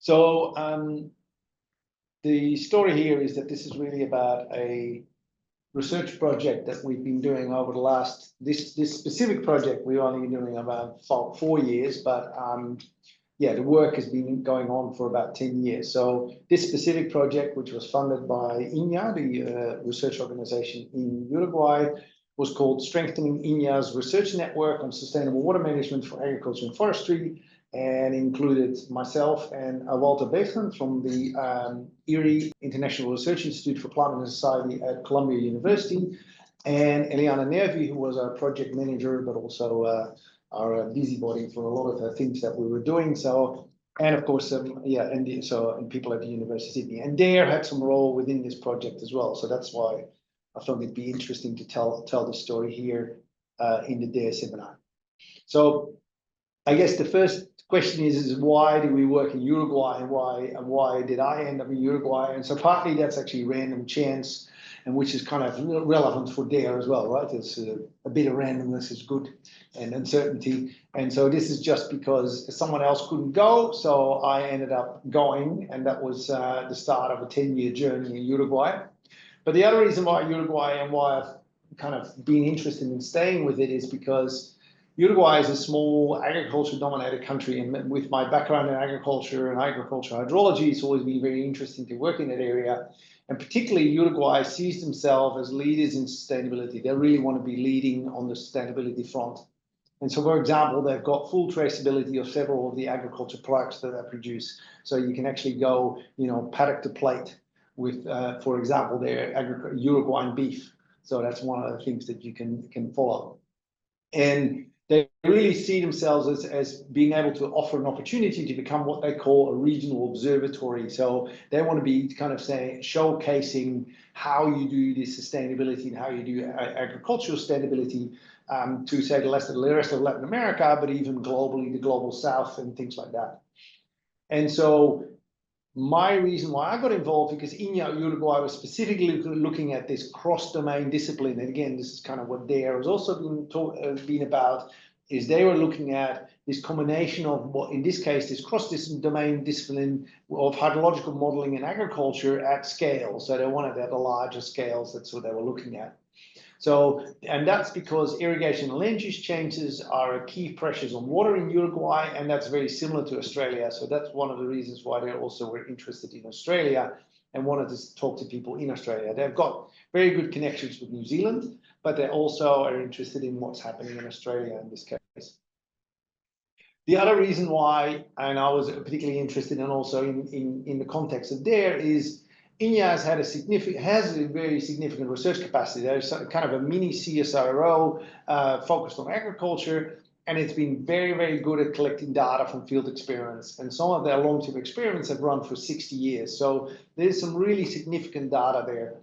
So the story here is that this is really about a research project that we've been doing over the last, this specific project we've only been doing about 4 years, but yeah, the work has been going on for about 10 years. So this specific project, which was funded by INIA, the research organization in Uruguay, was called Strengthening INIA's Research Network on Sustainable Water Management for Agriculture and Forestry, and included myself and Walter Baethgen from the IRI, International Research Institute for Climate and Society at Columbia University, and Eliana Nervi, who was our project manager, but also our busybody for a lot of the things that we were doing. So, and of course, yeah, and people at the University, and Dare had some role within this project as well. So that's why I thought it'd be interesting to tell the story here in the Dare seminar. So I guess the first question is why do we work in Uruguay, and why did I end up in Uruguay? And so partly that's actually random chance, and which is kind of relevant for Dare as well, right? It's a bit of randomness is good, and uncertainty. And so this is just because someone else couldn't go, so I ended up going, and that was the start of a 10-year journey in Uruguay. But the other reason why Uruguay and why I've kind of been interested in staying with it is because Uruguay is a small agriculture-dominated country, and with my background in agriculture and agricultural hydrology, it's always been very interesting to work in that area. And particularly Uruguay sees themselves as leaders in sustainability. They really want to be leading on the sustainability front. And so, for example, they've got full traceability of several of the agriculture products that they produce. So you can actually go, paddock to plate with, for example, their Uruguayan beef. So that's one of the things that you can follow. And they really see themselves as being able to offer an opportunity to become what they call a regional observatory. So they want to be kind of showcasing how you do this sustainability and how you do agricultural sustainability to say the rest of Latin America, but even globally, the global South and things like that. And so my reason why I got involved, because INIA Uruguay was specifically looking at this cross-domain discipline, and again, this is kind of what Dare has also been about, is they were looking at this combination of what, in this case, this cross-domain discipline of hydrological modeling and agriculture at scale. So they wanted at the larger scales, that's what they were looking at. So, and that's because irrigation and land use changes are key pressures on water in Uruguay, and that's very similar to Australia. So that's one of the reasons why they also were interested in Australia and wanted to talk to people in Australia. They've got very good connections with New Zealand, but they also are interested in what's happening in Australia in this case. The other reason why, and I was particularly interested in also in the context of Dare, is INIA has a very significant research capacity. There's kind of a mini CSIRO focused on agriculture, and it's been very, very good at collecting data from field experience. And some of their long-term experiments have run for 60 years. So there's some really significant data there.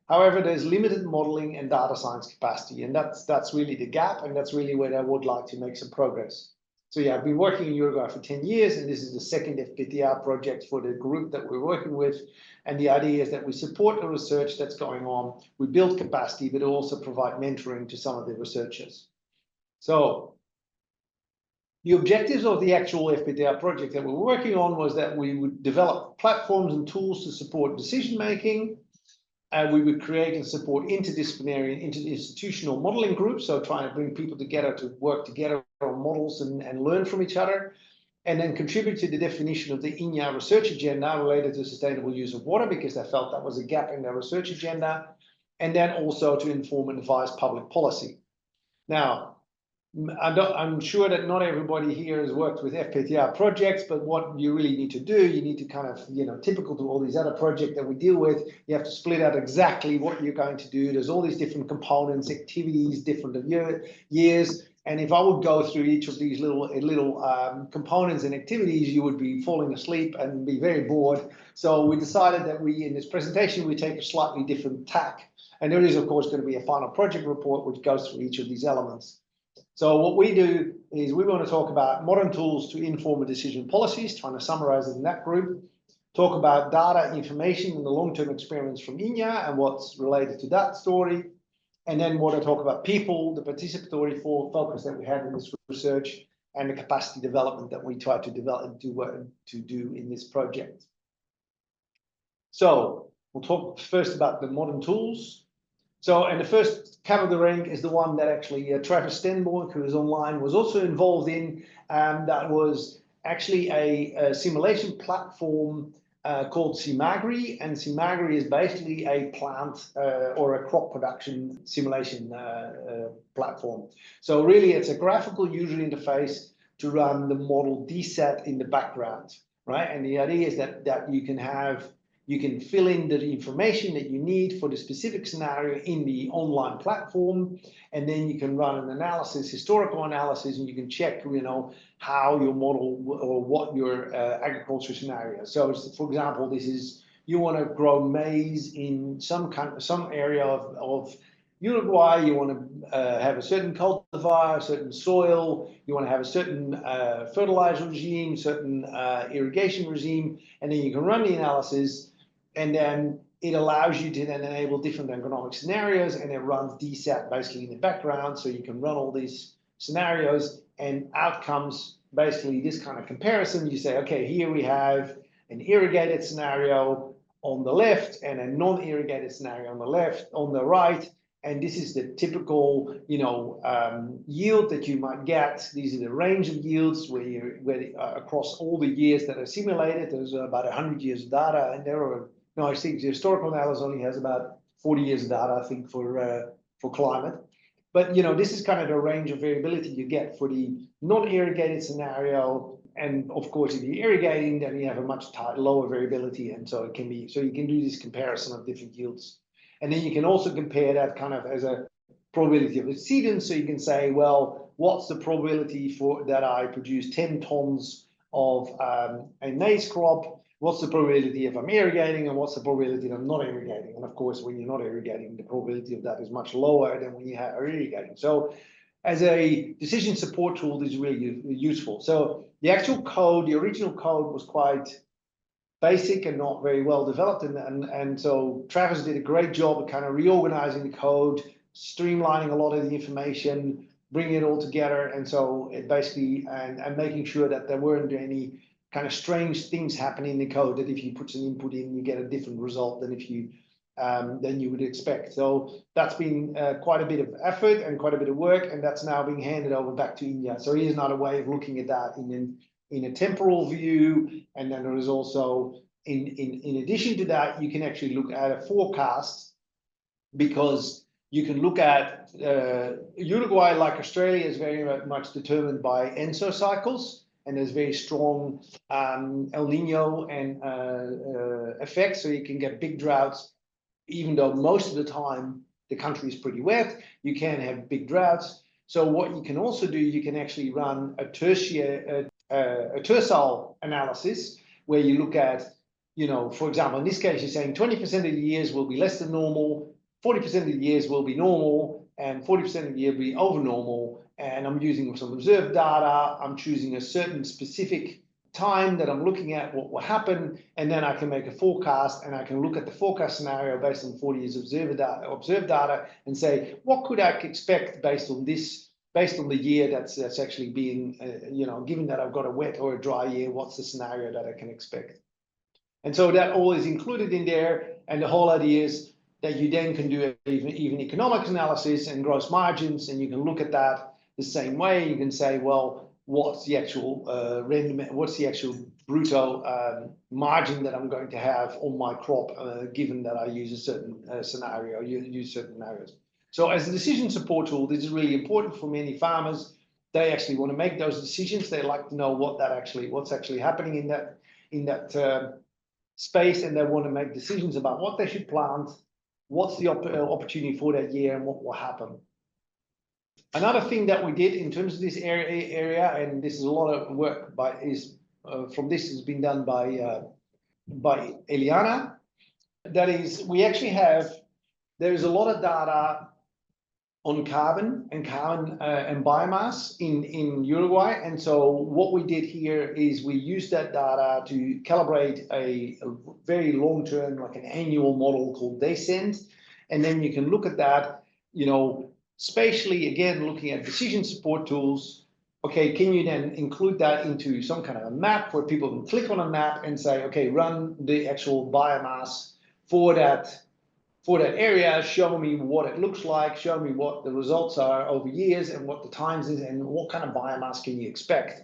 However, there's limited modeling and data science capacity, and that's really the gap, and that's really where I would like to make some progress. So yeah, I've been working in Uruguay for 10 years, and this is the second FPTR project for the group that we're working with. And the idea is that we support the research that's going on, we build capacity, but also provide mentoring to some of the researchers. So the objectives of the actual FPTR project that we're working on was that we would develop platforms and tools to support decision-making, and we would create and support interdisciplinary and interinstitutional modeling groups, so trying to bring people together to work together on models and learn from each other, and then contribute to the definition of the INIA research agenda related to sustainable use of water, because they felt that was a gap in their research agenda, and then also to inform and advise public policy. Now, I'm sure that not everybody here has worked with FPTR projects, but what you really need to do, you need to kind of, typical to all these other projects that we deal with, you have to split out exactly what you're going to do. There's all these different components, activities, different years. And if I would go through each of these little components and activities, you would be falling asleep and be very bored. So we decided that in this presentation, we take a slightly different tack. And there is, of course, going to be a final project report which goes through each of these elements. So what we do is we want to talk about modern tools to inform decision policies, trying to summarize it in that group, talk about data, information, and the long-term experience from INIA and what's related to that story. And then want to talk about people, the participatory focus that we have in this research, and the capacity development that we try to develop to do in this project. So we'll talk first about the modern tools. So, and the first cab of the rank is the one that actually Travis Stenborg, who is online, was also involved in. That was actually a simulation platform called Simagri, and Simagri is basically a plant or a crop production simulation platform. So really, it's a graphical user interface to run the model DSAT in the background, right? And the idea is that you can fill in the information that you need for the specific scenario in the online platform, and then you can run an analysis, historical analysis, and you can check, how your model or what your agriculture scenario. So, for example, this is you want to grow maize in some area of Uruguay. You want to have a certain cultivar, a certain soil. You want to have a certain fertilizer regime, certain irrigation regime, and then you can run the analysis. And then it allows you to then enable different agronomic scenarios, and it runs DSAT basically in the background. So you can run all these scenarios, and out comes basically this kind of comparison. You say, okay, here we have an irrigated scenario on the left and a non-irrigated scenario on the right. And this is the typical, yield that you might get. These are the range of yields where across all the years that are simulated. There's about 100 years of data, and I think the historical analysis only has about 40 years of data, I think, for climate. But this is kind of the range of variability you get for the non-irrigated scenario. And of course, if you're irrigating, then you have a much lower variability, and so you can do this comparison of different yields. And then you can also compare that kind of as a probability of exceedance. So you can say, well, what's the probability for that I produce 10 tons of a maize crop? What's the probability if I'm irrigating, and what's the probability that I'm not irrigating? And of course, when you're not irrigating, the probability of that is much lower than when you are irrigating. So as a decision support tool, this is really useful. So the actual code, the original code, was quite basic and not very well developed, and so Travis did a great job of kind of reorganizing the code, streamlining a lot of the information, bringing it all together, and so it basically and making sure that there weren't any kind of strange things happening in the code, that if you put some input in, you get a different result than if you than you would expect. So that's been quite a bit of effort and quite a bit of work, and that's now being handed over back to INIA. So here's another way of looking at that in a temporal view, and then there is also in addition to that, you can actually look at a forecast, because you can look at Uruguay, like Australia, is very much determined by ENSO cycles. And there's very strong El Nino and effects, so you can get big droughts. Even though most of the time the country is pretty wet, you can have big droughts. So what you can also do, you can actually run a tercile analysis, where you look at, for example, in this case, you're saying 20% of the years will be less than normal, 40% of the years will be normal, and 40% of the year will be over normal. And I'm using some observed data. I'm choosing a certain specific time that I'm looking at what will happen, and then I can make a forecast, and I can look at the forecast scenario based on 40 years observed data, and say, what could I expect based on the year that's actually being, given that I've got a wet or a dry year, what's the scenario that I can expect? And so that all is included in there, and the whole idea is that you then can do even economics analysis and gross margins, and you can look at that the same way. You can say, well, what's the actual brutto margin that I'm going to have on my crop, given that I use a certain scenario, use certain scenarios. So as a decision support tool, this is really important for many farmers. They actually want to make those decisions. They like to know what's actually happening in that space, and they want to make decisions about what they should plant, what's the opportunity for that year, and what will happen. Another thing that we did in terms of this area, and this is a lot of work from this has been done by Eliana. That is, there is a lot of data on carbon and biomass in Uruguay, and so what we did here is we used that data to calibrate a very long-term, like an annual model called Descent, and then you can look at that, spatially, again, looking at decision support tools, okay, can you then include that into some kind of a map where people can click on a map and say, okay, run the actual biomass for that area, show me what it looks like, show me what the results are over years and what the times is and what kind of biomass can you expect.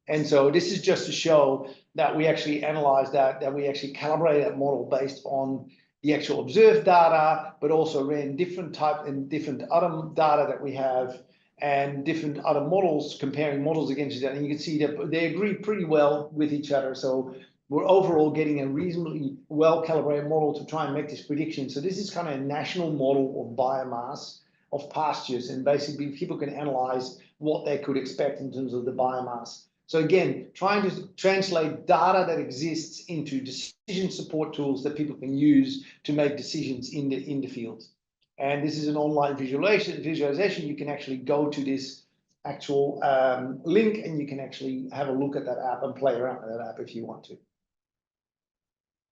And so this is just to show that we actually analyze that we actually calibrate that model based on the actual observed data, but also ran different type and different other data that we have and different other models, comparing models against each other. And you can see that they agree pretty well with each other. So we're overall getting a reasonably well-calibrated model to try and make this prediction. So this is kind of a national model of biomass of pastures, and basically people can analyze what they could expect in terms of the biomass. So again, trying to translate data that exists into decision support tools that people can use to make decisions in the field. And this is an online visualization. You can actually go to this actual link and you can actually have a look at that app and play around with that app if you want to.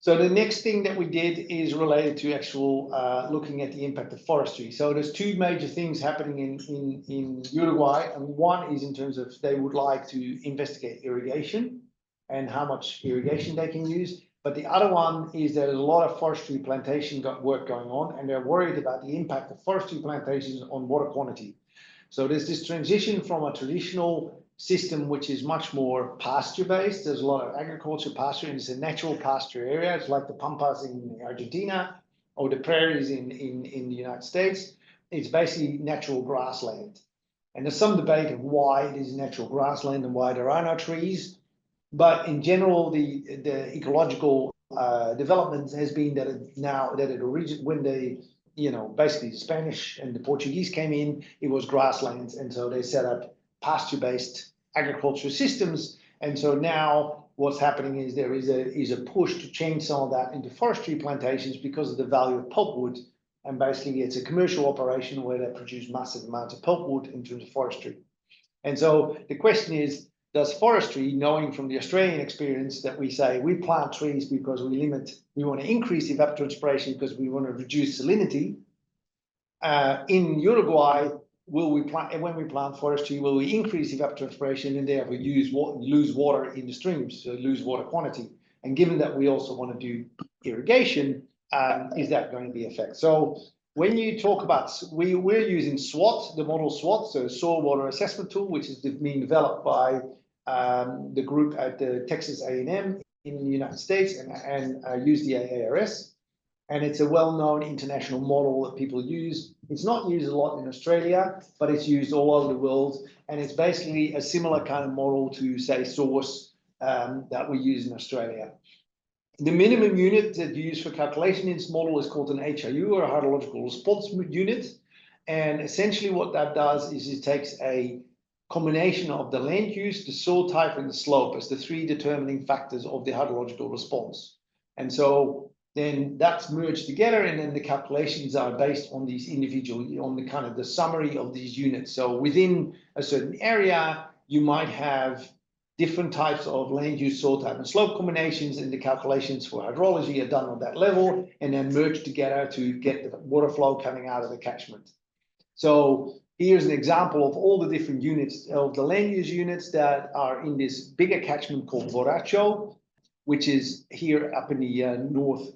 So the next thing that we did is related to actual looking at the impact of forestry. So there's two major things happening in Uruguay, and one is in terms of they would like to investigate irrigation and how much irrigation they can use. But the other one is there's a lot of forestry plantation work going on, and they're worried about the impact of forestry plantations on water quantity. So there's this transition from a traditional system which is much more pasture based. There's a lot of agriculture pasture, and it's a natural pasture area. It's like the pampas in Argentina or the prairies in the United States. It's basically natural grassland. And there's some debate of why it is natural grassland and why there are no trees. But in general, the ecological development has been that when they, basically the Spanish and the Portuguese came in, it was grasslands, and so they set up pasture-based agricultural systems. And so now what's happening is there is a push to change some of that into forestry plantations because of the value of pulpwood. And basically it's a commercial operation where they produce massive amounts of pulpwood in terms of forestry. And so the question is, does forestry, knowing from the Australian experience that we say we plant trees because we want to increase evapotranspiration because we want to reduce salinity, in Uruguay, when we plant forestry, will we increase evapotranspiration and therefore lose water in the streams, so lose water quantity? And given that we also want to do irrigation, is that going to be effect? So when you talk about, we're using SWOT, the model SWOT, so Soil Water Assessment Tool, which is being developed by the group at the Texas A&M in the United States and use the ARS. And it's a well-known international model that people use. It's not used a lot in Australia, but it's used all over the world. And it's basically a similar kind of model to, say, SOURCE that we use in Australia. The minimum unit that you use for calculation in this model is called an HRU, or a hydrological response unit. And essentially what that does is it takes a combination of the land use, the soil type, and the slope as the three determining factors of the hydrological response. And so then that's merged together, and then the calculations are based on these individual, on the kind of the summary of these units. So within a certain area, you might have different types of land use, soil type, and slope combinations, and the calculations for hydrology are done on that level, and then merged together to get the water flow coming out of the catchment. So here's an example of all the different units of the land use units that are in this bigger catchment called Borracho, which is here up in the northeast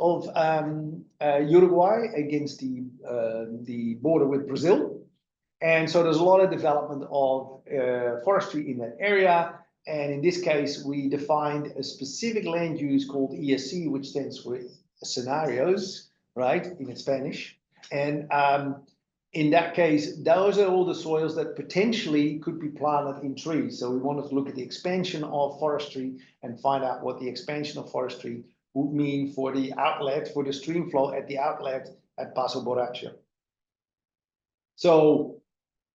of Uruguay against the border with Brazil. And so there's a lot of development of forestry in that area. And in this case, we defined a specific land use called ESC, which stands for scenarios, right, in Spanish. And in that case, those are all the soils that potentially could be planted in trees. So we wanted to look at the expansion of forestry and find out what the expansion of forestry would mean for the outlet, for the stream flow at the outlet at Paso Borracho. So,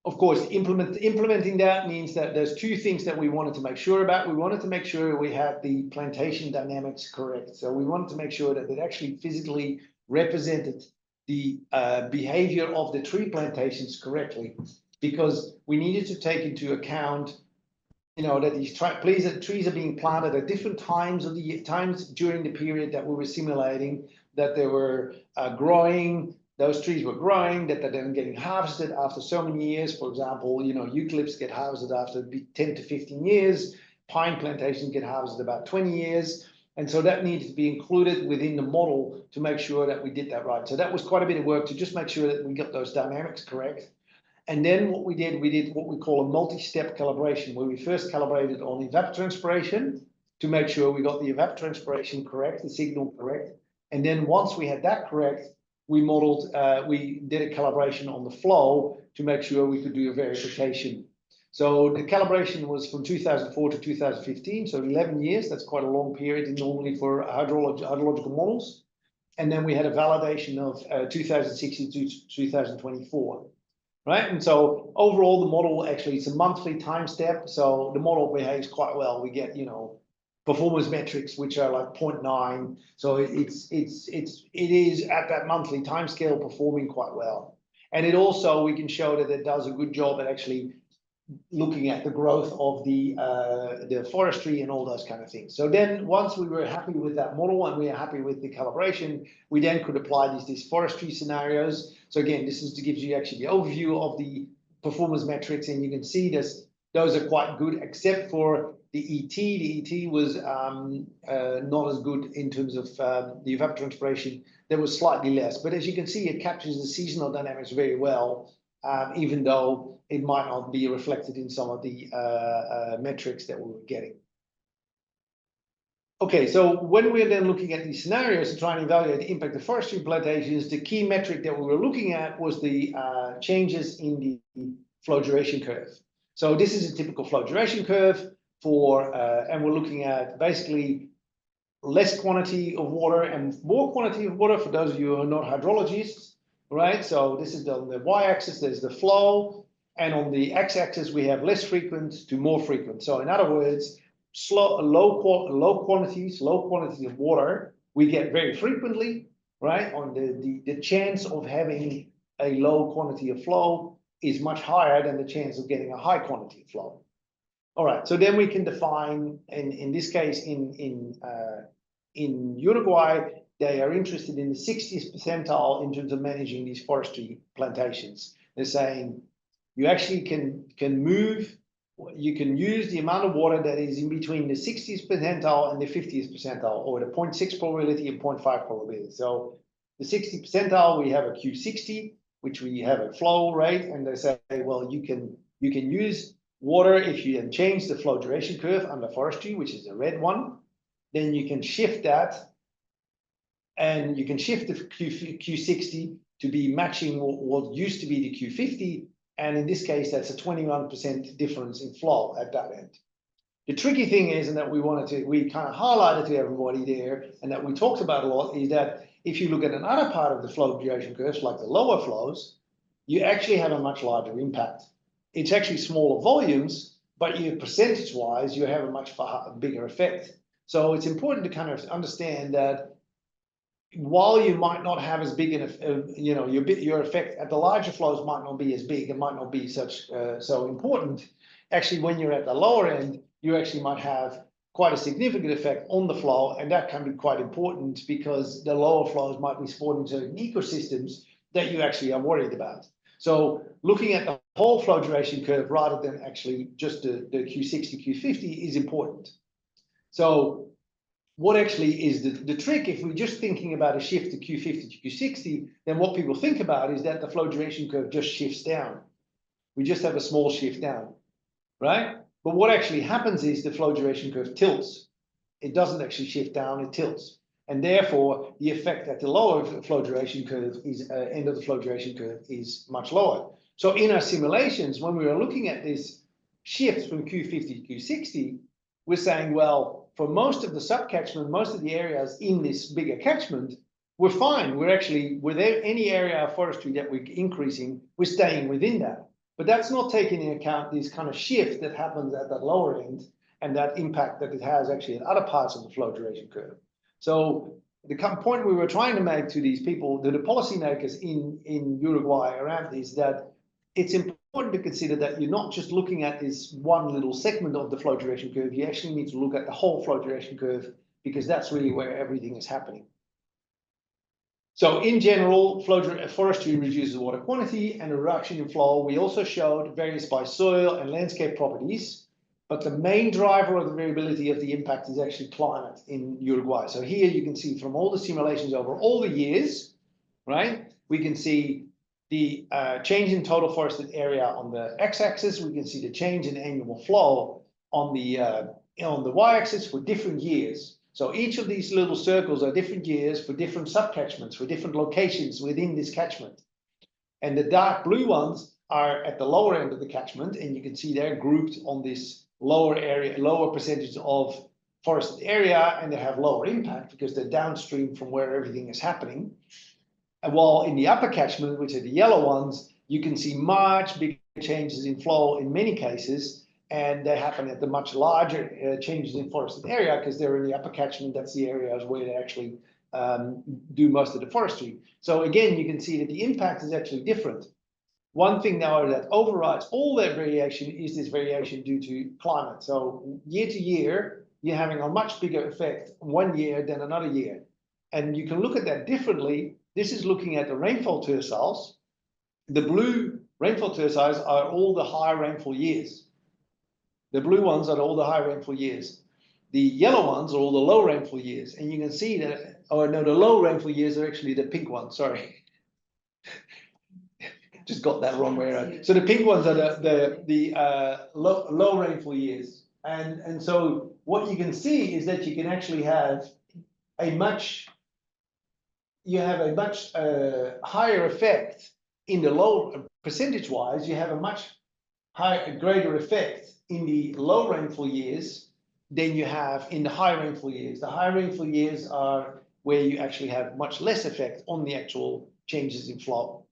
of course, implementing that means that there's two things that we wanted to make sure about. We wanted to make sure we had the plantation dynamics correct. So we wanted to make sure that it actually physically represented the behavior of the tree plantations correctly, because we needed to take into account, that these trees are being planted at different times during the period that we were simulating, that they were growing, those trees were growing, that they're then getting harvested after so many years. For example, you know, eucalypts get harvested after 10 to 15 years. Pine plantations get harvested about 20 years. And so that needed to be included within the model to make sure that we did that right. So that was quite a bit of work to just make sure that we got those dynamics correct. And then what we did what we call a multi-step calibration, where we first calibrated on evapotranspiration to make sure we got the evapotranspiration correct, the signal correct. And then once we had that correct, we did a calibration on the flow to make sure we could do a verification. So the calibration was from 2004 to 2015, so 11 years. That's quite a long period normally for hydrological models. And then we had a validation of 2016 to 2024. Right, and so overall the model actually it's a monthly time step, so the model behaves quite well. We get, you know, performance metrics which are like 0.9, so it is at that monthly time scale performing quite well. And it also we can show that it does a good job at actually looking at the growth of the forestry and all those kind of things. So then once we were happy with that model and we are happy with the calibration, we then could apply these forestry scenarios. So again, this is to give you actually the overview of the performance metrics, and you can see this, those are quite good, except for the ET. The ET was not as good in terms of the evapotranspiration. There was slightly less, but as you can see, it captures the seasonal dynamics very well, even though it might not be reflected in some of the metrics that we were getting. Okay, so when we're then looking at these scenarios to try and evaluate the impact of forestry plantations, the key metric that we were looking at was the changes in the flow duration curve. So this is a typical flow duration curve for, and we're looking at basically less quantity of water and more quantity of water for those of you who are not hydrologists, right? So this is on the y-axis, there's the flow, and on the x-axis we have less frequent to more frequent. So in other words, low quantities of water we get very frequently, right? On the chance of having a low quantity of flow is much higher than the chance of getting a high quantity of flow. All right, so then we can define, in this case, in Uruguay, they are interested in the 60th percentile in terms of managing these forestry plantations. They're saying you actually can move. You can use the amount of water that is in between the 60th percentile and the 50th percentile, or the 0.6 probability and 0.5 probability. So the 60 percentile, we have a Q60, which we have a flow rate, and they say, well, you can use water if you then change the flow duration curve under forestry, which is the red one. Then you can shift that, and you can shift the Q60 to be matching what used to be the Q50. And in this case, that's a 21% difference in flow at that end. The tricky thing is, and that we kind of highlighted to everybody there, and that we talked about a lot, is that if you look at another part of the flow duration curves, like the lower flows, you actually have a much larger impact. It's actually smaller volumes, but you percentage-wise, you have a much bigger effect. So it's important to kind of understand that while you might not have as big your effect at the larger flows might not be as big, it might not be such so important. Actually, when you're at the lower end, you actually might have quite a significant effect on the flow, and that can be quite important because the lower flows might be supporting certain ecosystems that you actually are worried about. So looking at the whole flow duration curve rather than actually just the Q60, Q50 is important. So what actually is the trick? If we're just thinking about a shift to Q50 to Q60, then what people think about is that the flow duration curve just shifts down. We just have a small shift down, right? But what actually happens is the flow duration curve tilts. It doesn't actually shift down, it tilts. And therefore, the effect at the lower flow duration curve is end of the flow duration curve is much lower. So in our simulations, when we were looking at this shift from Q50 to Q60, we're saying, well, for most of the subcatchment, most of the areas in this bigger catchment, we're fine. We're actually, with any area of forestry that we're increasing, we're staying within that. But that's not taking into account this kind of shift that happens at that lower end and that impact that it has actually in other parts of the flow duration curve. So the point we were trying to make to these people, to the policymakers in Uruguay around this, that it's important to consider that you're not just looking at this one little segment of the flow duration curve. You actually need to look at the whole flow duration curve, because that's really where everything is happening. So in general, forestry reduces water quantity and a reduction in flow. We also showed varies by soil and landscape properties, but the main driver of the variability of the impact is actually climate in Uruguay. So here you can see from all the simulations over all the years, right? We can see the change in total forested area on the x-axis. We can see the change in annual flow on the y-axis for different years. So each of these little circles are different years for different subcatchments, for different locations within this catchment. And the dark blue ones are at the lower end of the catchment, and you can see they're grouped on this lower area, lower percentage of forested area, and they have lower impact because they're downstream from where everything is happening. And while in the upper catchment, which are the yellow ones, you can see much bigger changes in flow in many cases, and they happen at the much larger changes in forested area because they're in the upper catchment. That's the areas where they actually do most of the forestry. So again, you can see that the impact is actually different. One thing now that overrides all that variation is this variation due to climate. So year to year, you're having a much bigger effect one year than another year. And you can look at that differently. This is looking at the rainfall terciles. The blue rainfall terciles are all the high rainfall years. The blue ones are all the high rainfall years. The yellow ones are all the low rainfall years. And you can see that, oh no, the low rainfall years are actually the pink ones, sorry. Just got that wrong way around. So the pink ones are the low rainfall years. And so what you can see is that you can actually have a much higher effect in the low percentage-wise. You have a much greater effect in the low rainfall years than you have in the high rainfall years. The high rainfall years are where you actually have much less effect on the actual changes in flow.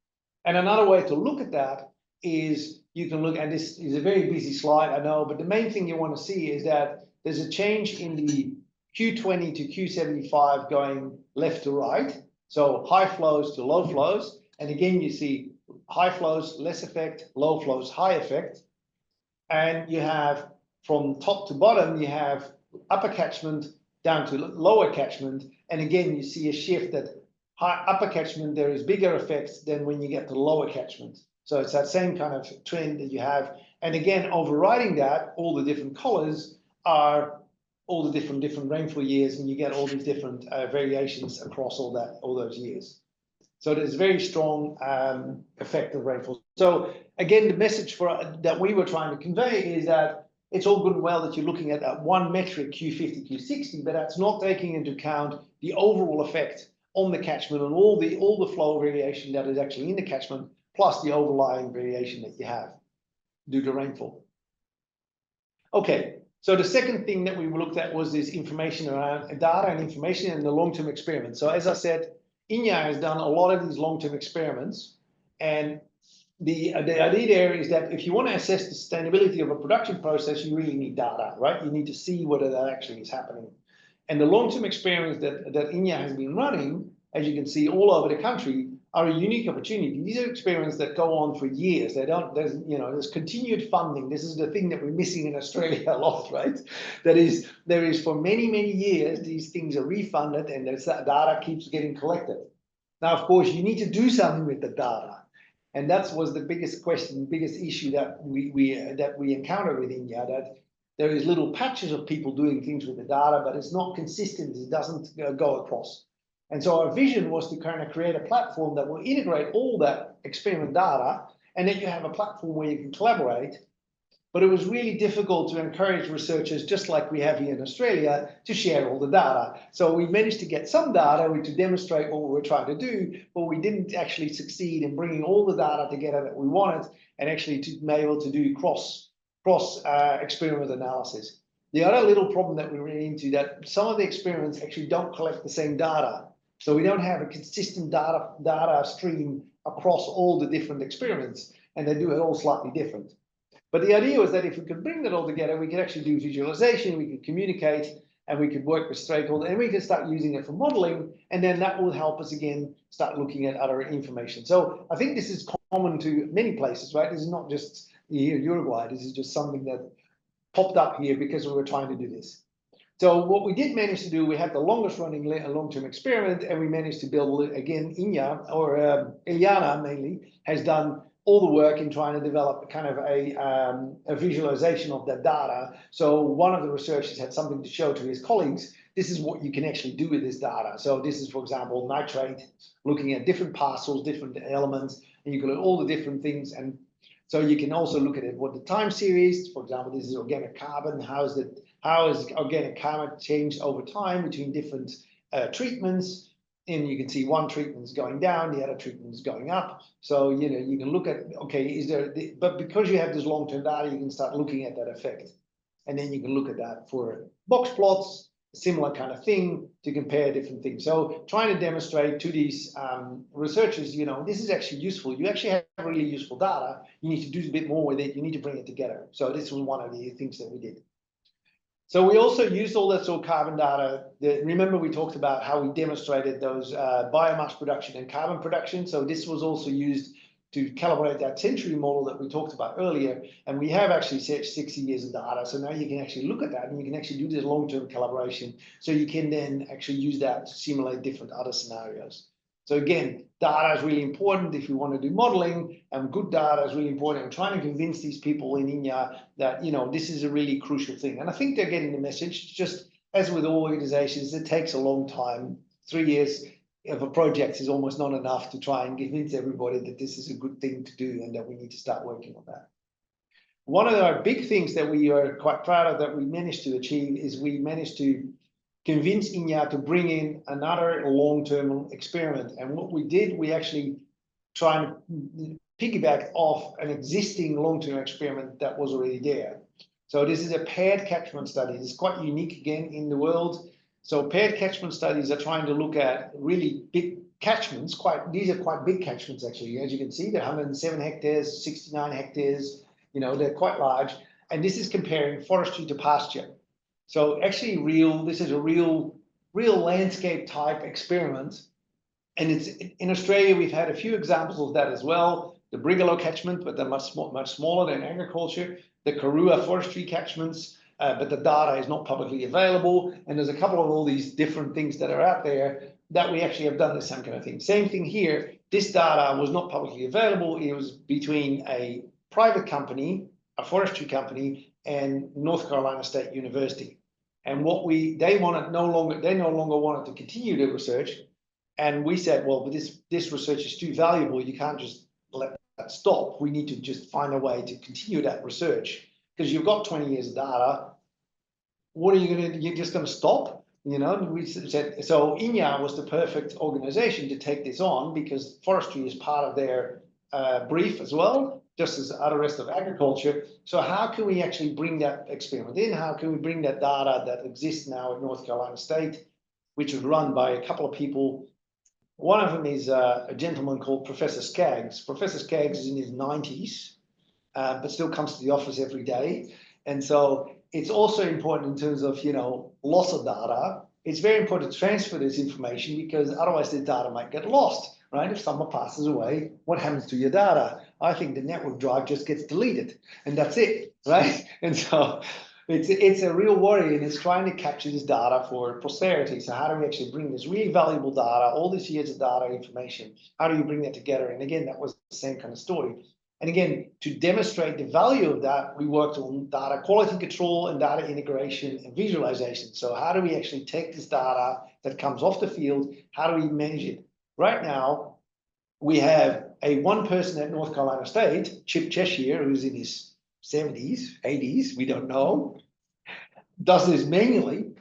And another way to look at that is you can look, and this is a very busy slide, I know, but the main thing you want to see is that there's a change in the Q20 to Q75 going left to right. So high flows to low flows. And again, you see high flows, less effect, low flows, high effect. And you have from top to bottom, you have upper catchment down to lower catchment. And again, you see a shift that upper catchment, there is bigger effects than when you get to lower catchment. So it's that same kind of trend that you have. And again, overriding that, all the different colors are all the different rainfall years, and you get all these different variations across all those years. So there's very strong effect of rainfall. So again, the message that we were trying to convey is that it's all good and well that you're looking at that one metric, Q50, Q60, but that's not taking into account the overall effect on the catchment and all the flow variation that is actually in the catchment, plus the overlying variation that you have due to rainfall. Okay, so the second thing that we looked at was this information around data and information and the long-term experiments. So as I said, INIA has done a lot of these long-term experiments, and the idea there is that if you want to assess the sustainability of a production process, you really need data, right? You need to see whether that actually is happening. And the long-term experiments that INIA has been running, as you can see all over the country, are a unique opportunity. These are experiments that go on for years. There's continued funding. This is the thing that we're missing in Australia a lot, right? There is for many, many years, these things are refunded and that data keeps getting collected. Now, of course, you need to do something with the data. And that was the biggest question, biggest issue that we encountered with INIA, that there is little patches of people doing things with the data, but it's not consistent. It doesn't go across. And so our vision was to kind of create a platform that will integrate all that experiment data, and then you have a platform where you can collaborate. But it was really difficult to encourage researchers, just like we have here in Australia, to share all the data. So we managed to get some data to demonstrate what we were trying to do, but we didn't actually succeed in bringing all the data together that we wanted and actually to be able to do cross experiment analysis. The other little problem that we ran into, that some of the experiments actually don't collect the same data. So we don't have a consistent data stream across all the different experiments, and they do it all slightly different. But the idea was that if we could bring that all together, we could actually do visualization, we could communicate, and we could work with stakeholders, and we could start using it for modeling, and then that will help us again start looking at other information. So I think this is common to many places, right? This is not just here in Uruguay. This is just something that popped up here because we were trying to do this. So what we did manage to do, we had the longest running long-term experiment, and we managed to build, again, INIA, or Eliana mainly, has done all the work in trying to develop kind of a visualization of that data. So one of the researchers had something to show to his colleagues. This is what you can actually do with this data. So this is, for example, nitrate, looking at different parcels, different elements, and you can look at all the different things. And so you can also look at it, what the time series, for example, this is organic carbon. How is organic carbon changed over time between different treatments? And you can see one treatment is going down, the other treatment is going up. So, you know, you can look at, okay, is there, but because you have this long-term data, you can start looking at that effect. And then you can look at that for box plots, similar kind of thing, to compare different things. So trying to demonstrate to these researchers, you know, this is actually useful. You actually have really useful data. You need to do a bit more with it. You need to bring it together. So this was one of the things that we did. So we also used all that sort of carbon data. Remember, we talked about how we demonstrated those biomass production and carbon production. So this was also used to calibrate that century model that we talked about earlier. And we have actually set 60 years of data. So now you can actually look at that and you can actually do this long-term calibration. So you can then actually use that to simulate different other scenarios. So again, data is really important if you want to do modeling, and good data is really important. I'm trying to convince these people in INIA that, you know, this is a really crucial thing. And I think they're getting the message. Just as with all organizations, it takes a long time. 3 years of a project is almost not enough to try and convince everybody that this is a good thing to do and that we need to start working on that. One of our big things that we are quite proud of that we managed to achieve is we managed to convince INIA to bring in another long-term experiment. And what we did, we actually try and piggyback off an existing long-term experiment that was already there. So this is a paired catchment study. It's quite unique again in the world. So paired catchment studies are trying to look at really big catchments. These are quite big catchments actually. As you can see, they're 107 hectares, 69 hectares. You know, they're quite large. And this is comparing forestry to pasture. So actually this is a real landscape type experiment. And it's in Australia, we've had a few examples of that as well. The Brigalow catchment, but they're much smaller than agriculture. The Karua forestry catchments, but the data is not publicly available. And there's a couple of all these different things that are out there that we actually have done the same kind of thing. Same thing here. This data was not publicly available. It was between a private company, a forestry company, and North Carolina State University. And they no longer wanted to continue the research. And we said, well, but this research is too valuable. You can't just let that stop. We need to just find a way to continue that research because you've got 20 years of data. What are you going to do? You're just going to stop? You know, we said, so INIA was the perfect organization to take this on because forestry is part of their brief as well, just as the rest of agriculture. So how can we actually bring that experiment in? How can we bring that data that exists now at North Carolina State, which was run by a couple of people? One of them is a gentleman called Professor Skaggs. Professor Skaggs is in his 90s, but still comes to the office every day. And so it's also important in terms of, you know, loss of data. It's very important to transfer this information because otherwise the data might get lost, right? If someone passes away, what happens to your data? I think the network drive just gets deleted and that's it, right? And so it's a real worry, and it's trying to capture this data for posterity. So how do we actually bring this really valuable data, all these years of data information, how do you bring that together? And again, that was the same kind of story. And again, to demonstrate the value of that, we worked on data quality control and data integration and visualization. So how do we actually take this data that comes off the field? How do we manage it? Right now, we have one person at North Carolina State, Chip Cheshire, who's in his 70s, 80s, we don't know, does this manually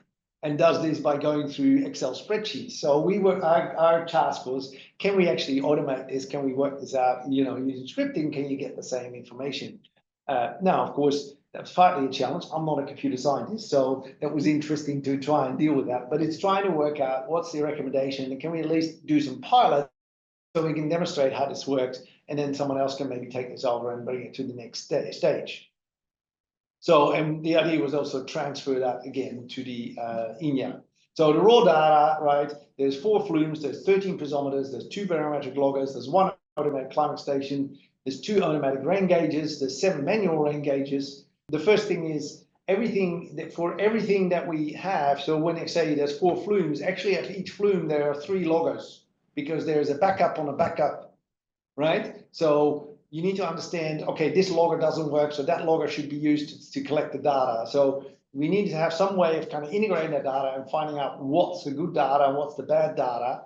and does this by going through Excel spreadsheets. So our task was, can we actually automate this? Can we work this out? You know, using scripting, can you get the same information? Now, of course, that's partly a challenge. I'm not a computer scientist, so that was interesting to try and deal with that. But it's trying to work out what's the recommendation and can we at least do some pilots so we can demonstrate how this works, and then someone else can maybe take this over and bring it to the next stage. So, and the idea was also transfer that again to the INIA. So the raw data, right, there's 4 flumes, there's 13 piezometers, there's 2 barometric loggers, there's 1 automatic climate station, there's 2 automatic rain gauges, there's 7 manual rain gauges. The first thing is for everything that we have. So when I say there's 4 flumes, actually at each flume there are 3 loggers, because there's a backup on a backup, right? So you need to understand, okay, this logger doesn't work, so that logger should be used to collect the data. So we need to have some way of kind of integrating that data and finding out what's the good data and what's the bad data,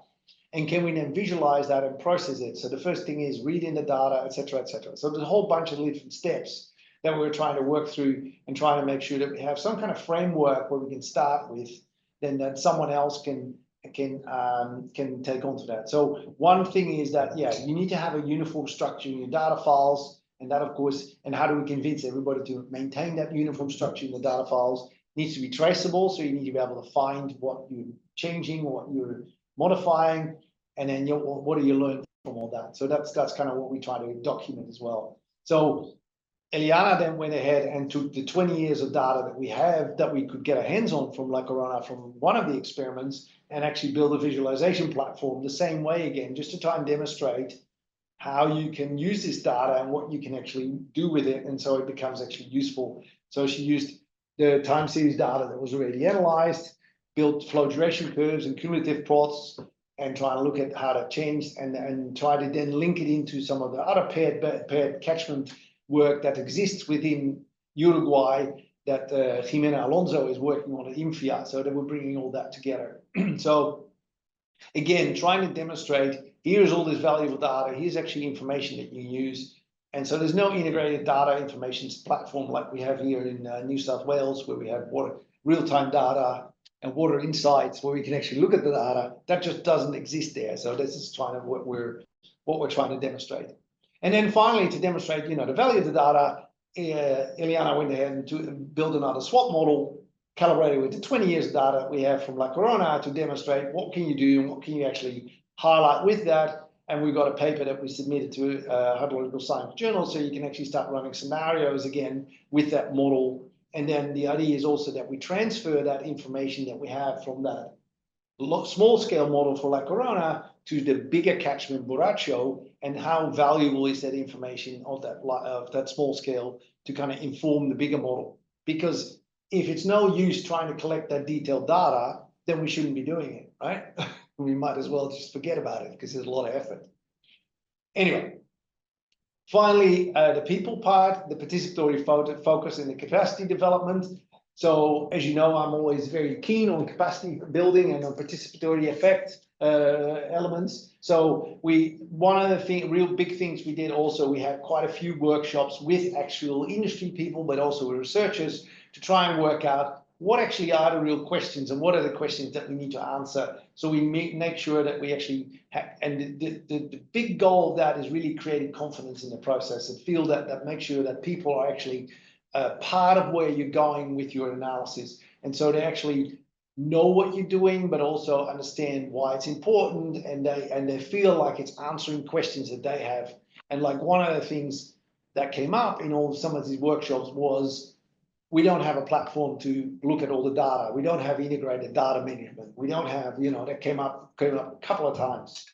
and can we then visualize that and process it. So the first thing is reading the data, et cetera, et cetera. So there's a whole bunch of different steps that we're trying to work through and trying to make sure that we have some kind of framework where we can start with, then that someone else can take onto that. So one thing is that, yeah, you need to have a uniform structure in your data files, and that, of course, and how do we convince everybody to maintain that uniform structure in the data files? It needs to be traceable, so you need to be able to find what you're changing, what you're modifying, and then what do you learn from all that? So that's kind of what we try to document as well. So Eliana then went ahead and took the 20 years of data that we have, that we could get our hands on from La Corona, from one of the experiments, and actually build a visualization platform the same way again, just to try and demonstrate how you can use this data and what you can actually do with it. And so it becomes actually useful. So she used the time series data that was already analyzed, built flow duration curves and cumulative plots, and try to look at how that changed, and try to then link it into some of the other paired catchment work that exists within Uruguay that Jimena Alonso is working on at INFIA. So that we're bringing all that together. So again, trying to demonstrate, here's all this valuable data, here's actually information that you use. And so there's no integrated data information platform like we have here in New South Wales, where we have real-time data and water insights, where we can actually look at the data. That just doesn't exist there. So this is kind of what we're trying to demonstrate. And then finally, to demonstrate, the value of the data, Eliana went ahead and to build another SWOT model, calibrated with the 20 years of data we have from La Corona, to demonstrate what can you do and what can you actually highlight with that. And we got a paper that we submitted to Hydrological Science Journal, so you can actually start running scenarios again with that model. And then the idea is also that we transfer that information that we have from that small scale model for La Corona to the bigger catchment Borracho, and how valuable is that information of that small scale to kind of inform the bigger model. Because if it's no use trying to collect that detailed data, then we shouldn't be doing it, right? We might as well just forget about it, because there's a lot of effort. Anyway, finally, the people part, the participatory focus in the capacity development. So as you know, I'm always very keen on capacity building and on participatory effect elements. So one of the real big things we did also, we had quite a few workshops with actual industry people, but also with researchers, to try and work out what actually are the real questions and what are the questions that we need to answer. So we make sure that we actually have, and the big goal of that is really creating confidence in the process, and feel that make sure that people are actually part of where you're going with your analysis. And so they actually know what you're doing, but also understand why it's important, and they feel like it's answering questions that they have. And like one of the things that came up in some of these workshops was, we don't have a platform to look at all the data. We don't have integrated data management. We don't have, that came up a couple of times.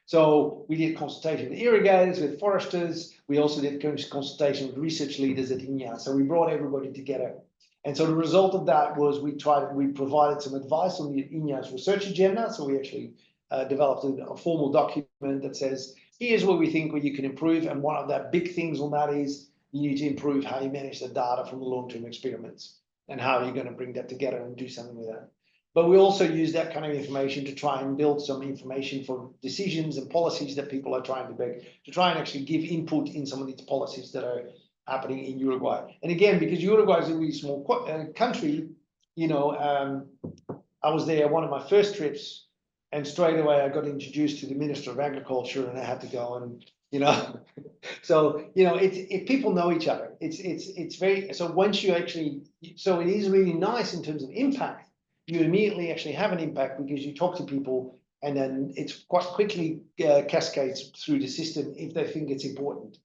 So we did consultation with irrigators, with foresters. We also did consultation with research leaders at INIA. So we brought everybody together. And so the result of that was we provided some advice on the INIA's research agenda. So we actually developed a formal document that says, here's what we think you can improve. And one of the big things on that is, you need to improve how you manage the data from the long-term experiments, and how you're going to bring that together and do something with that. But we also use that kind of information to try and build some information for decisions and policies that people are trying to make, to try and actually give input in some of these policies that are happening in Uruguay. And again, because Uruguay is a really small country, I was there one of my first trips, and straight away I got introduced to the Minister of Agriculture, and I had to go and so if people know each other, it's very, so once you actually, so it is really nice in terms of impact. You immediately actually have an impact, because you talk to people, and then it's quite quickly cascades through the system if they think it's important.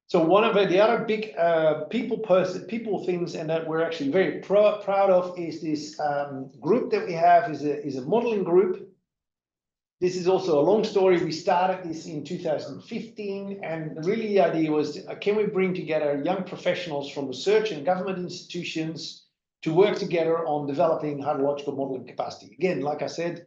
So one of the other big people things, and that we're actually very proud of, is this group that we have is a modeling group. This is also a long story. We started this in 2015, and really the idea was, can we bring together young professionals from research and government institutions to work together on developing hydrological modeling capacity? Again, like I said,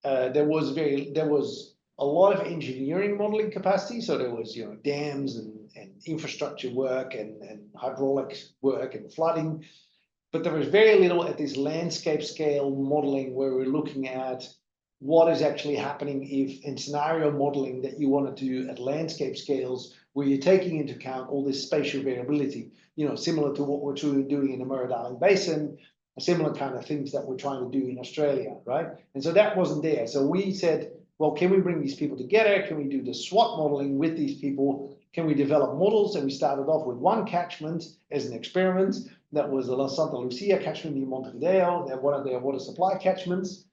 there was a lot of engineering modeling capacity. So there was, dams and infrastructure work and hydraulic work and flooding, but there was very little at this landscape scale modeling where we're looking at what is actually happening if in scenario modeling that you want to do at landscape scales, where you're taking into account all this spatial variability, similar to what we're doing in the Murray-Darling Basin, similar kind of things that we're trying to do in Australia, right? And so that wasn't there. So we said, well, can we bring these people together? Can we do the SWOT modeling with these people? Can we develop models? And we started off with one catchment as an experiment. That was the Santa Lucia catchment in Montevideo. They're one of their water supply catchments.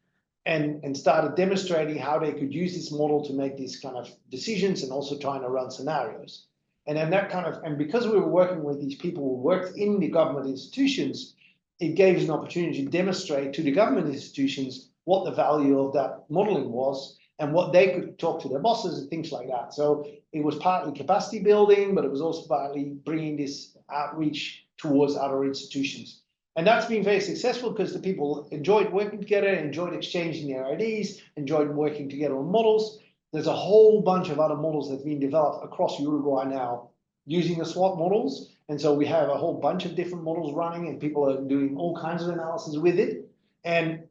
And started demonstrating how they could use this model to make these kind of decisions and also trying to run scenarios. And then and because we were working with these people who worked in the government institutions, it gave us an opportunity to demonstrate to the government institutions what the value of that modeling was and what they could talk to their bosses and things like that. So it was partly capacity building, but it was also partly bringing this outreach towards other institutions. And that's been very successful because the people enjoyed working together, enjoyed exchanging their ideas, enjoyed working together on models. There's a whole bunch of other models that have been developed across Uruguay now using the SWOT models. And so we have a whole bunch of different models running and people are doing all kinds of analysis with it. And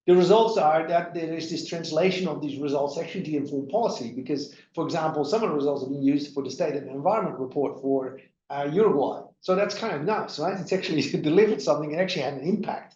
the results are that there is this translation of these results actually to inform policy because, for example, some of the results have been used for the State and Environment Report for Uruguay. So that's kind of nice, right? It's actually delivered something and actually had an impact.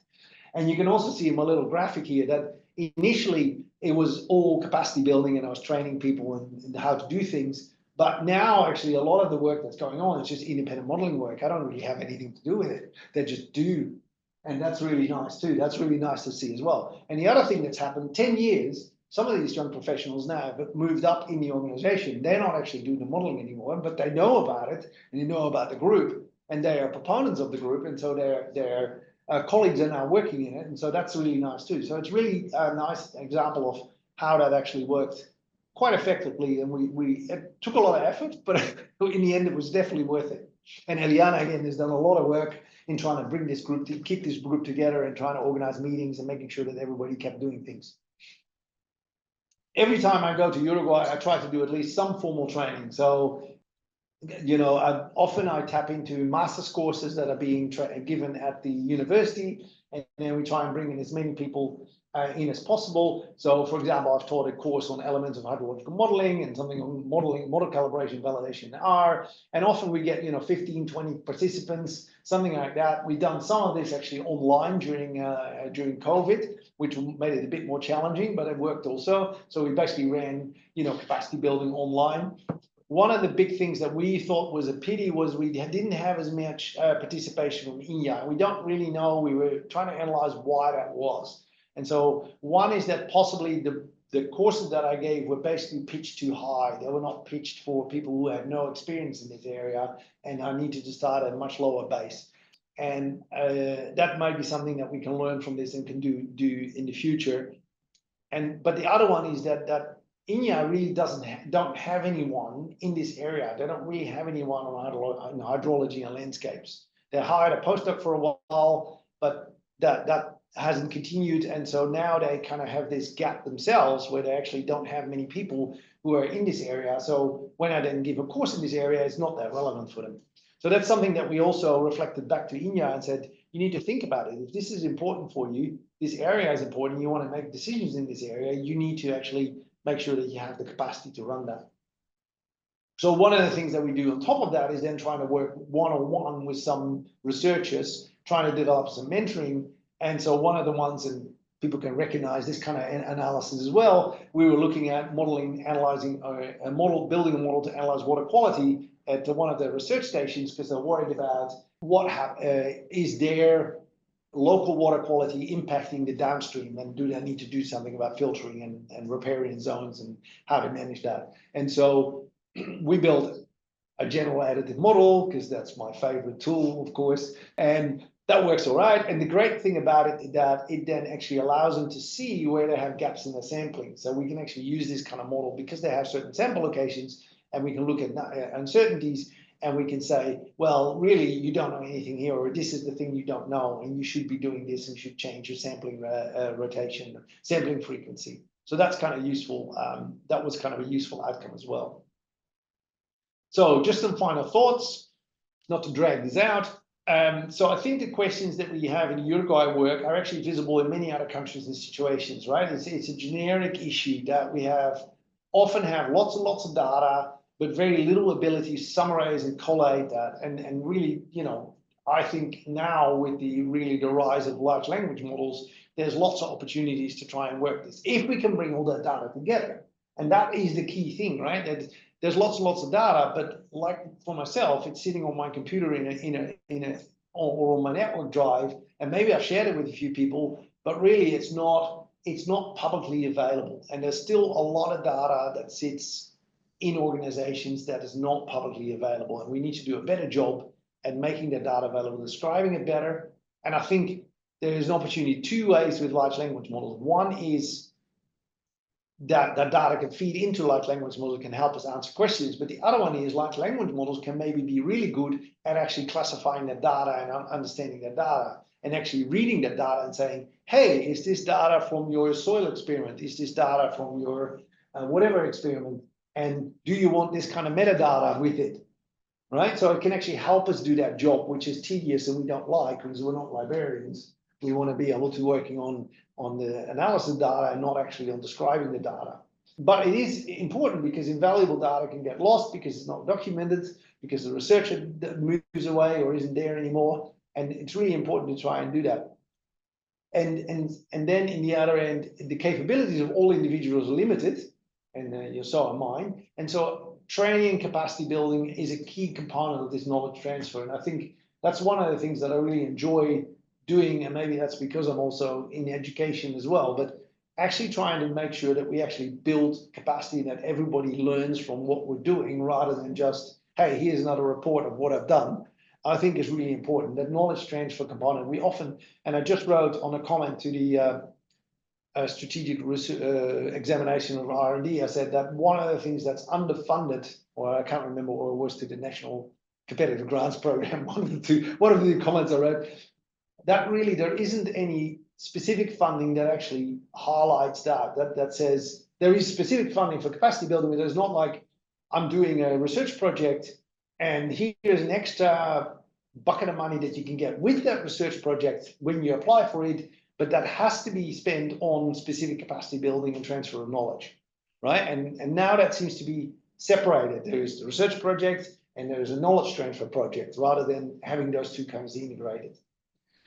And you can also see in my little graphic here that initially it was all capacity building and I was training people in how to do things. But now actually a lot of the work that's going on is just independent modeling work. I don't really have anything to do with it. They just do. And that's really nice too. That's really nice to see as well. And the other thing that's happened, 10 years, some of these young professionals now have moved up in the organization. They're not actually doing the modeling anymore, but they know about it and they know about the group and they are proponents of the group. And so their colleagues are now working in it. And so that's really nice too. So it's really a nice example of how that actually worked quite effectively. And it took a lot of effort, but in the end, it was definitely worth it. And Eliana, again, has done a lot of work in trying to bring this group, to keep this group together and trying to organize meetings and making sure that everybody kept doing things. Every time I go to Uruguay, I try to do at least some formal training. So, often I tap into master's courses that are being given at the university, and then we try and bring in as many people in as possible. So, for example, I've taught a course on elements of hydrological modeling and something on modeling, model calibration, validation in R. And often we get, 15, 20 participants, something like that. We've done some of this actually online during COVID, which made it a bit more challenging, but it worked also. So we basically ran, capacity building online. One of the big things that we thought was a pity was we didn't have as much participation from INIA. We don't really know. We were trying to analyze why that was. And so one is that possibly the courses that I gave were basically pitched too high. They were not pitched for people who had no experience in this area, and I needed to start at a much lower base. And that might be something that we can learn from this and can do in the future. But the other one is that INIA really don't have anyone in this area. They don't really have anyone on hydrology and landscapes. They hired a postdoc for a while, but that hasn't continued. And so now they kind of have this gap themselves where they actually don't have many people who are in this area. So when I then give a course in this area, it's not that relevant for them. So that's something that we also reflected back to INIA and said, you need to think about it. If this is important for you, this area is important, you want to make decisions in this area, you need to actually make sure that you have the capacity to run that. So one of the things that we do on top of that is then trying to work one-on-one with some researchers, trying to develop some mentoring. And so one of the ones, and people can recognize this kind of analysis as well, we were looking at building a model to analyze water quality at one of the research stations because they're worried about is their local water quality impacting the downstream, and do they need to do something about filtering and repairing zones and how to manage that. And so we built a general additive model because that's my favorite tool, of course. And that works all right. And the great thing about it is that it then actually allows them to see where they have gaps in their sampling. So we can actually use this kind of model because they have certain sample locations, and we can look at uncertainties, and we can say, well, really, you don't know anything here, or this is the thing you don't know, and you should be doing this and should change your sampling rotation, sampling frequency. So that's kind of useful. That was kind of a useful outcome as well. So just some final thoughts, not to drag this out. So I think the questions that we have in Uruguay work are actually visible in many other countries and situations, right? It's a generic issue that we often have lots and lots of data, but very little ability to summarize and collate that. And really, I think now with the rise of large language models, there's lots of opportunities to try and work this if we can bring all that data together. And that is the key thing, right? That there's lots and lots of data, but like for myself, it's sitting on my computer or on my network drive, and maybe I've shared it with a few people, but really it's not publicly available. And there's still a lot of data that sits in organizations that is not publicly available, and we need to do a better job at making that data available, describing it better. And I think there is an opportunity two ways with large language models. One is that data can feed into large language models, can help us answer questions. But the other one is large language models can maybe be really good at actually classifying the data and understanding the data, and actually reading the data and saying, hey, is this data from your soil experiment? Is this data from your whatever experiment? And do you want this kind of metadata with it? Right? So it can actually help us do that job, which is tedious and we don't like because we're not librarians. We want to be able to working on the analysis of data and not actually on describing the data. But it is important because invaluable data can get lost because it's not documented, because the researcher moves away or isn't there anymore. And it's really important to try and do that. And then in the other end, the capabilities of all individuals are limited, and so are mine. And so training and capacity building is a key component of this knowledge transfer. And I think that's one of the things that I really enjoy doing, and maybe that's because I'm also in education as well, but actually trying to make sure that we actually build capacity and that everybody learns from what we're doing rather than just, hey, here's another report of what I've done. I think is really important, that knowledge transfer component. We often, and I just wrote on a comment to the strategic examination of R&D, I said that one of the things that's underfunded, or I can't remember what it was, to the National Competitive Grants Program, one of the comments I wrote, that really there isn't any specific funding that actually highlights that says there is specific funding for capacity building, but there's not like I'm doing a research project and here's an extra bucket of money that you can get with that research project when you apply for it, but that has to be spent on specific capacity building and transfer of knowledge, right? And now that seems to be separated. There's the research project and there's a knowledge transfer project rather than having those two kinds integrated.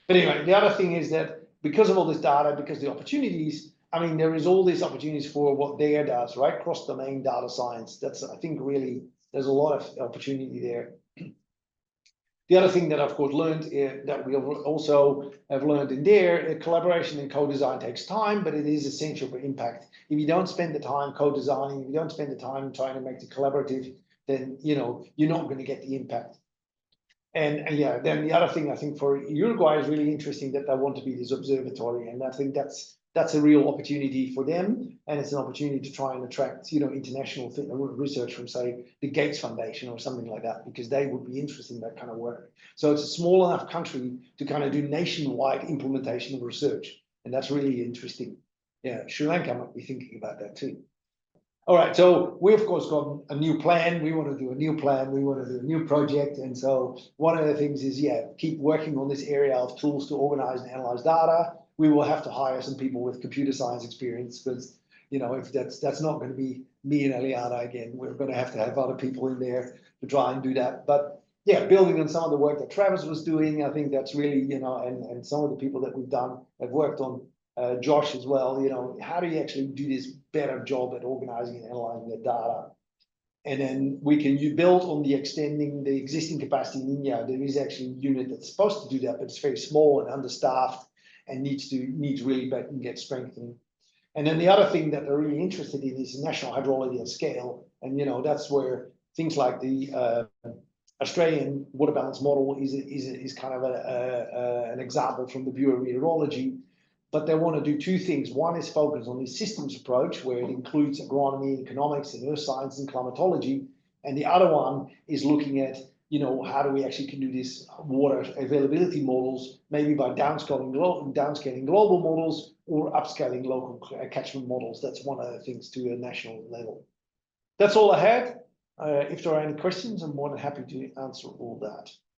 But anyway, the other thing is that because of all this data, because the opportunities, I mean, there is all these opportunities for what DARE does, right? Cross-domain data science. That's, I think, really, there's a lot of opportunity there. The other thing that I've, of course, learned that we also have learned in DARE, collaboration and co-design takes time, but it is essential for impact. If you don't spend the time co-designing, if you don't spend the time trying to make it collaborative, then, you're not going to get the impact. And yeah, then the other thing I think for Uruguay is really interesting that they want to be this observatory, and I think that's a real opportunity for them, and it's an opportunity to try and attract international research from, say, the Gates Foundation or something like that, because they would be interested in that kind of work. So it's a small enough country to kind of do nationwide implementation of research, and that's really interesting. Yeah, Sri Lanka might be thinking about that too. All right, so we of course got a new plan. We want to do a new plan. We want to do a new project. And so one of the things is, keep working on this area of tools to organize and analyze data. We will have to hire some people with computer science experience because, if that's not going to be me and Eliana again. We're going to have other people in there to try and do that. But yeah, building on some of the work that Travis was doing, I think that's really, and some of the people that we've have worked on, Josh as well, how do you actually do this better job at organizing and analyzing the data? And then we can build on the extending the existing capacity in INIA. There is actually a unit that's supposed to do that, but it's very small and understaffed and needs really get strengthened. And then the other thing that they're really interested in is national hydrology at scale. And, that's where things like the Australian water balance model is kind of an example from the Bureau of Meteorology, but they want to do two things. One is focus on the systems approach, where it includes agronomy, economics, and earth science and climatology, and the other one is looking at, you know, how do we actually can do this water availability models, maybe by downscaling global models or upscaling local catchment models. That's one of the things to a national level. That's all I had. If there are any questions, I'm more than happy to answer all that.